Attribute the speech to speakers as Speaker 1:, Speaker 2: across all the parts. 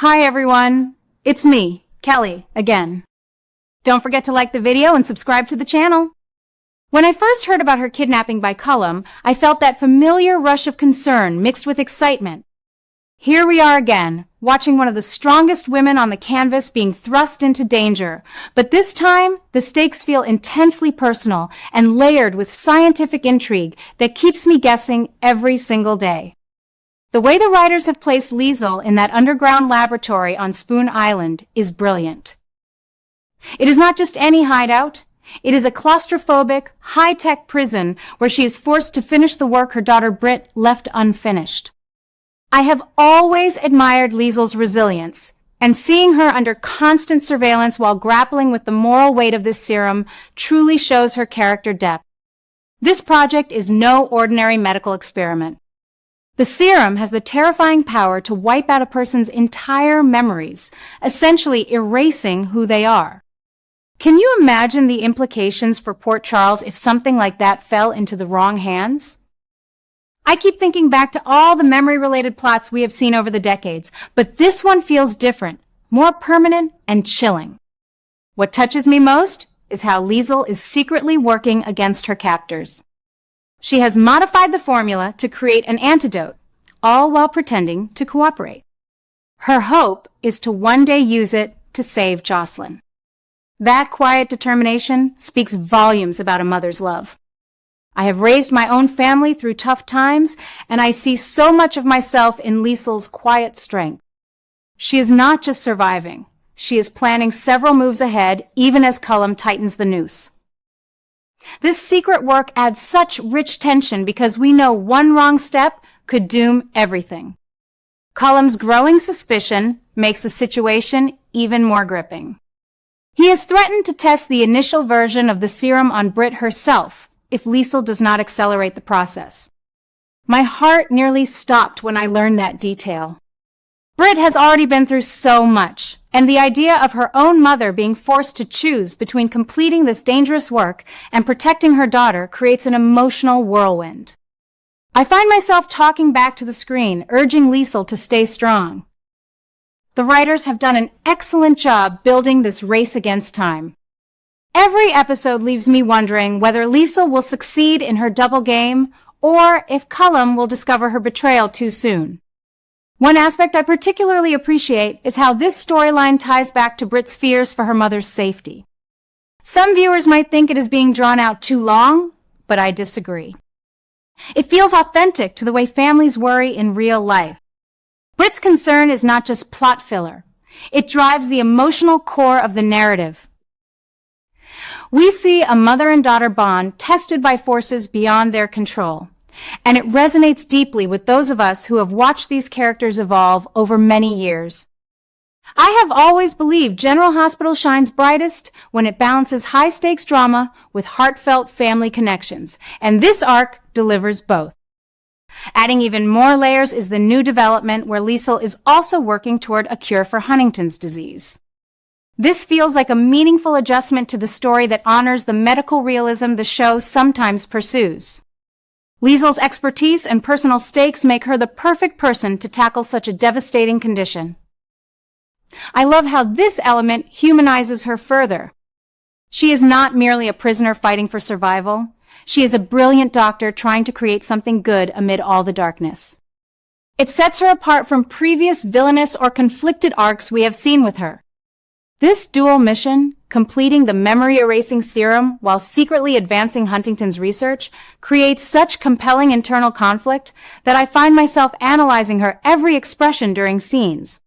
Speaker 1: Hi everyone, it's me, Kelly, again. Don't forget to like the video and subscribe to the channel. When I first heard about her kidnapping by Cullum, I felt that familiar rush of concern mixed with excitement. Here we are again, watching one of the strongest women on the canvas being thrust into danger, but this time the stakes feel intensely personal and layered with scientific intrigue that keeps me guessing every single day. The way the writers have placed Liesl in that underground laboratory on Spoon Island is brilliant. It is not just any hideout. It is a claustrophobic, high-tech prison where she is forced to finish the work her daughter Britt left unfinished. I have always admired Liesl's resilience, and seeing her under constant surveillance while grappling with the moral weight of this serum truly shows her character depth. This project is no ordinary medical experiment. The serum has the terrifying power to wipe out a person's entire memories, essentially erasing who they are. Can you imagine the implications for Port Charles if something like that fell into the wrong hands? I keep thinking back to all the memory-related plots we have seen over the decades, but this one feels different, more permanent and chilling. What touches me most is how Liesl is secretly working against her captors. She has modified the formula to create an antidote, all while pretending to cooperate. Her hope is to one day use it to save Jocelyn. That quiet determination speaks volumes about a mother's love. I have raised my own family through tough times, and I see so much of myself in Liesl's quiet strength. She is not just surviving. She is planning several moves ahead, even as Cullum tightens the noose. This secret work adds such rich tension because we know one wrong step could doom everything. Cullum's growing suspicion makes the situation even more gripping. He has threatened to test the initial version of the serum on Britt herself if Liesl does not accelerate the process. My heart nearly stopped when I learned that detail. Britt has already been through so much, and the idea of her own mother being forced to choose between completing this dangerous work and protecting her daughter creates an emotional whirlwind. I find myself talking back to the screen, urging Liesl to stay strong. The writers have done an excellent job building this race against time. Every episode leaves me wondering whether Liesl will succeed in her double game or if Cullum will discover her betrayal too soon. One aspect I particularly appreciate is how this storyline ties back to Britt's fears for her mother's safety. Some viewers might think it is being drawn out too long, but I disagree. It feels authentic to the way families worry in real life. Britt's concern is not just plot filler. It drives the emotional core of the narrative. We see a mother and daughter bond tested by forces beyond their control. And it resonates deeply with those of us who have watched these characters evolve over many years. I have always believed General Hospital shines brightest when it balances high-stakes drama with heartfelt family connections, and this arc delivers both. Adding even more layers is the new development where Liesl is also working toward a cure for Huntington's disease. This feels like a meaningful adjustment to the story that honors the medical realism the show sometimes pursues. Liesl's expertise and personal stakes make her the perfect person to tackle such a devastating condition. I love how this element humanizes her further. She is not merely a prisoner fighting for survival. She is a brilliant doctor trying to create something good amid all the darkness. It sets her apart from previous villainous or conflicted arcs we have seen with her. This dual mission, completing the memory-erasing serum while secretly advancing Huntington's research, creates such compelling internal conflict that I find myself analyzing her every expression during scenes.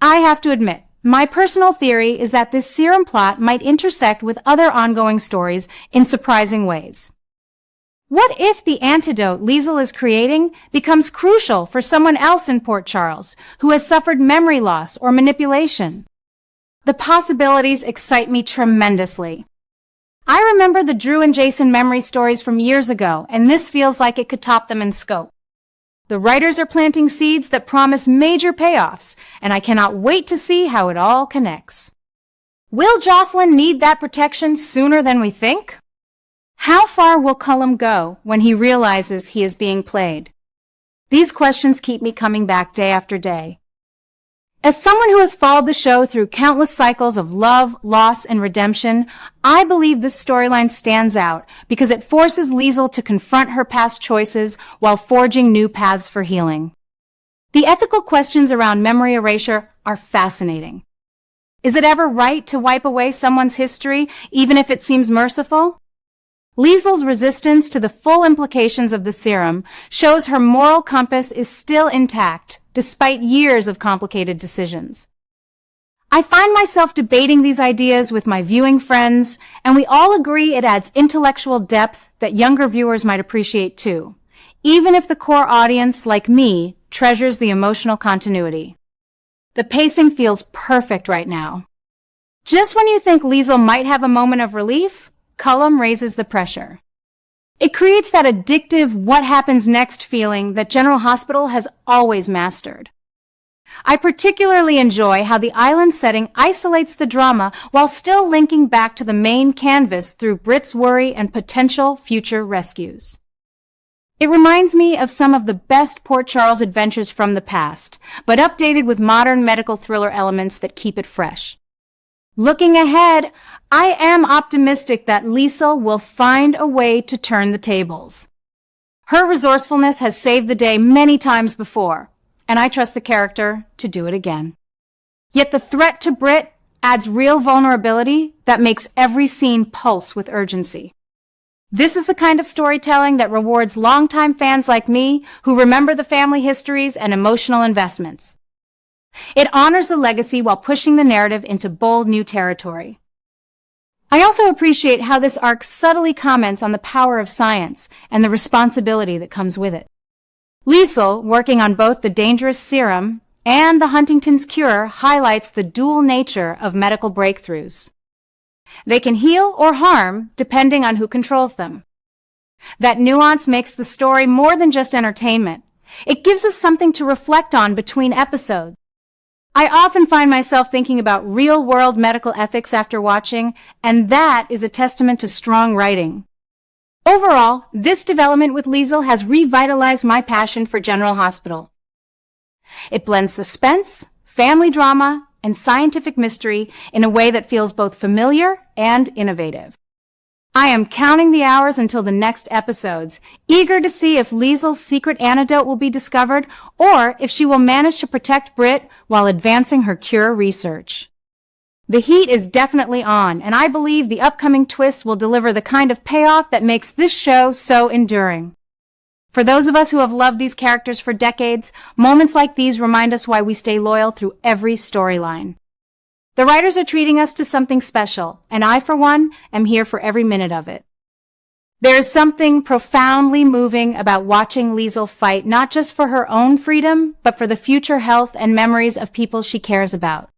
Speaker 1: I have to admit, my personal theory is that this serum plot might intersect with other ongoing stories in surprising ways. What if the antidote Liesl is creating becomes crucial for someone else in Port Charles who has suffered memory loss or manipulation? The possibilities excite me tremendously. I remember the Drew and Jason memory stories from years ago, and this feels like it could top them in scope. The writers are planting seeds that promise major payoffs, and I cannot wait to see how it all connects. Will Jocelyn need that protection sooner than we think? How far will Cullum go when he realizes he is being played? These questions keep me coming back day after day. As someone who has followed the show through countless cycles of love, loss, and redemption, I believe this storyline stands out because it forces Liesl to confront her past choices while forging new paths for healing. The ethical questions around memory erasure are fascinating. Is it ever right to wipe away someone's history, even if it seems merciful? Liesl's resistance to the full implications of the serum shows her moral compass is still intact, despite years of complicated decisions. I find myself debating these ideas with my viewing friends, and we all agree it adds intellectual depth that younger viewers might appreciate too, even if the core audience, like me, treasures the emotional continuity. The pacing feels perfect right now. Just when you think Liesl might have a moment of relief, Cullum raises the pressure. It creates that addictive what happens next feeling that General Hospital has always mastered. I particularly enjoy how the island setting isolates the drama while still linking back to the main canvas through Britt's worry and potential future rescues. It reminds me of some of the best Port Charles adventures from the past, but updated with modern medical thriller elements that keep it fresh. Looking ahead, I am optimistic that Liesl will find a way to turn the tables. Her resourcefulness has saved the day many times before, and I trust the character to do it again. Yet the threat to Britt adds real vulnerability that makes every scene pulse with urgency. This is the kind of storytelling that rewards longtime fans like me who remember the family histories and emotional investments. It honors the legacy while pushing the narrative into bold new territory. I also appreciate how this arc subtly comments on the power of science and the responsibility that comes with it. Liesl, working on both the dangerous serum and the Huntington's cure, highlights the dual nature of medical breakthroughs. They can heal or harm depending on who controls them. That nuance makes the story more than just entertainment. It gives us something to reflect on between episodes. I often find myself thinking about real-world medical ethics after watching, and that is a testament to strong writing. Overall, this development with Liesl has revitalized my passion for General Hospital. It blends suspense, family drama, and scientific mystery in a way that feels both familiar and innovative. I am counting the hours until the next episodes, eager to see if Liesl's secret antidote will be discovered or if she will manage to protect Britt while advancing her cure research. The heat is definitely on, and I believe the upcoming twists will deliver the kind of payoff that makes this show so enduring. For those of us who have loved these characters for decades, moments like these remind us why we stay loyal through every storyline. The writers are treating us to something special, and I, for one, am here for every minute of it. There is something profoundly moving about watching Liesl fight not just for her own freedom, but for the future health and memories of people she cares about.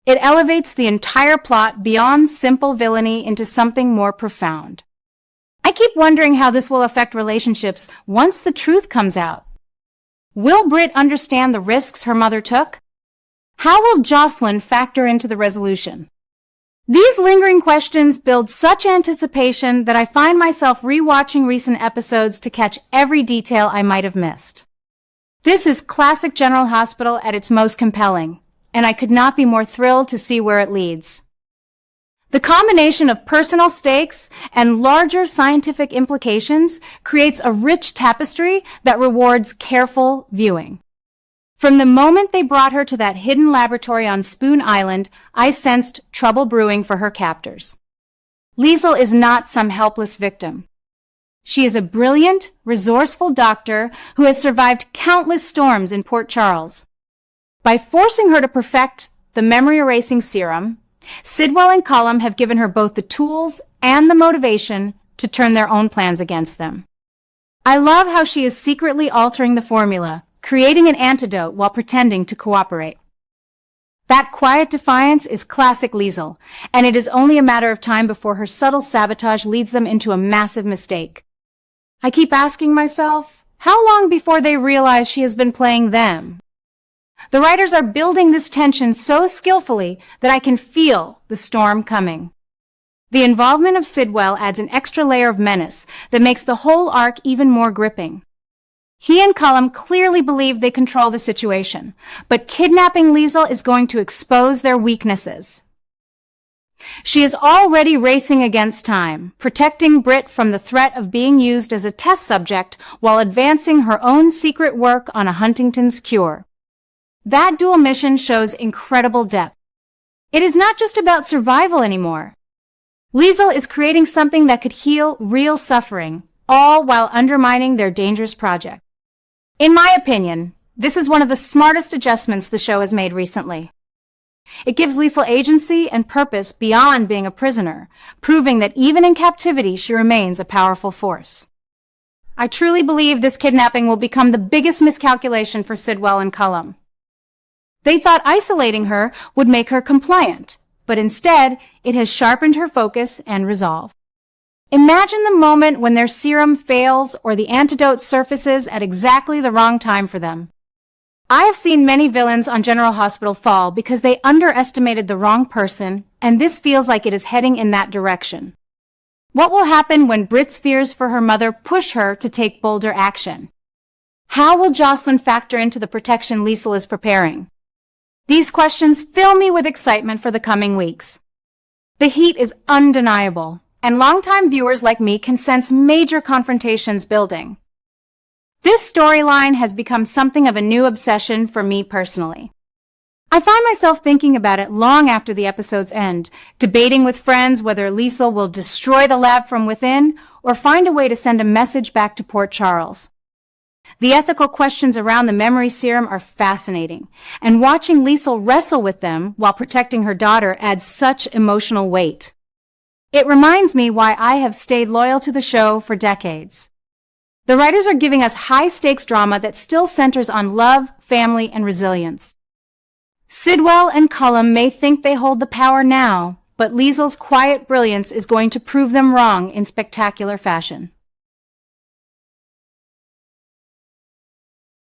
Speaker 1: It elevates the entire plot beyond simple villainy into something more profound. I keep wondering how this will affect relationships once the truth comes out. Will Britt understand the risks her mother took? How will Jocelyn factor into the resolution? These lingering questions build such anticipation that I find myself rewatching recent episodes to catch every detail I might have missed. This is classic General Hospital at its most compelling, and I could not be more thrilled to see where it leads. The combination of personal stakes and larger scientific implications creates a rich tapestry that rewards careful viewing. From the moment they brought her to that hidden laboratory on Spoon Island, I sensed trouble brewing for her captors. Liesl is not some helpless victim. She is a brilliant, resourceful doctor who has survived countless storms in Port Charles. By forcing her to perfect the memory-erasing serum, Sidwell and Cullum have given her both the tools and the motivation to turn their own plans against them. I love how she is secretly altering the formula, creating an antidote while pretending to cooperate. That quiet defiance is classic Liesl, and it is only a matter of time before her subtle sabotage leads them into a massive mistake. I keep asking myself, how long before they realize she has been playing them? The writers are building this tension so skillfully that I can feel the storm coming. The involvement of Sidwell adds an extra layer of menace that makes the whole arc even more gripping. He and Cullum clearly believe they control the situation, but kidnapping Liesl is going to expose their weaknesses. She is already racing against time, protecting Britt from the threat of being used as a test subject while advancing her own secret work on a Huntington's cure. That dual mission shows incredible depth. It is not just about survival anymore. Liesl is creating something that could heal real suffering, all while undermining their dangerous project. In my opinion, this is one of the smartest adjustments the show has made recently. It gives Liesl agency and purpose beyond being a prisoner, proving that even in captivity she remains a powerful force. I truly believe this kidnapping will become the biggest miscalculation for Sidwell and Cullum. They thought isolating her would make her compliant, but instead it has sharpened her focus and resolve. Imagine the moment when their serum fails or the antidote surfaces at exactly the wrong time for them. I have seen many villains on General Hospital fall because they underestimated the wrong person, and this feels like it is heading in that direction. What will happen when Britt's fears for her mother push her to take bolder action? How will Jocelyn factor into the protection Liesl is preparing? These questions fill me with excitement for the coming weeks. The heat is undeniable, and longtime viewers like me can sense major confrontations building. This storyline has become something of a new obsession for me personally. I find myself thinking about it long after the episode's end, debating with friends whether Liesl will destroy the lab from within or find a way to send a message back to Port Charles. The ethical questions around the memory serum are fascinating, and watching Liesl wrestle with them while protecting her daughter adds such emotional weight. It reminds me why I have stayed loyal to the show for decades. The writers are giving us high-stakes drama that still centers on love, family, and resilience. Sidwell and Cullum may think they hold the power now, but Liesl's quiet brilliance is going to prove them wrong in spectacular fashion.